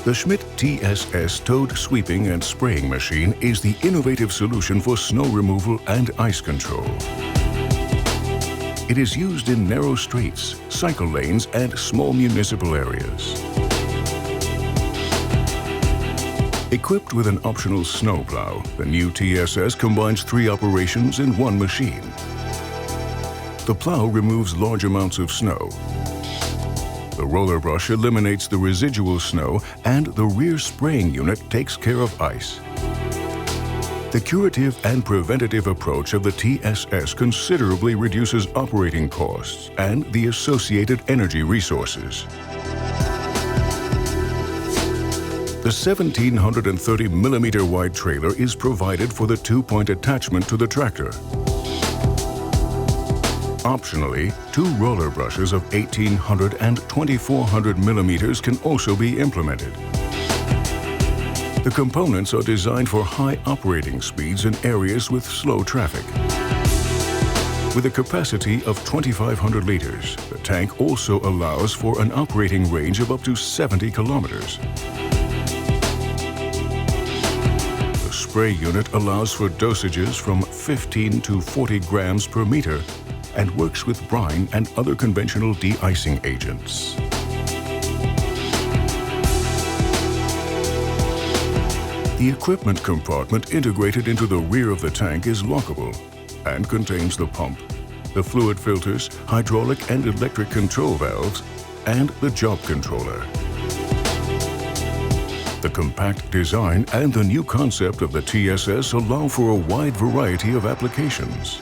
The Schmidt TSS towed sweeping and spraying machine is the innovative solution for snow removal and ice control. It is used in narrow streets, cycle lanes, and small municipal areas. Equipped with an optional snowplow, the new TSS combines 3 operations in one machine. The plow removes large amounts of snow. The roller brush eliminates the residual snow, and the rear spraying unit takes care of ice. The curative and preventative approach of the TSS considerably reduces operating costs and the associated energy resources. The 1,730 millimeter wide trailer is provided for the 2-point attachment to the tractor. Optionally, 2 roller brushes of 1,800 and 2,400 millimeters can also be implemented. The components are designed for high operating speeds in areas with slow traffic. With a capacity of 2,500 liters, the tank also allows for an operating range of up to 70 kilometers. The spray unit allows for dosages from 15 to 40 grams per meter and works with brine and other conventional de-icing agents. The equipment compartment integrated into the rear of the tank is lockable and contains the pump, the fluid filters, hydraulic and electric control valves, and the job controller. The compact design and the new concept of the TSS allow for a wide variety of applications.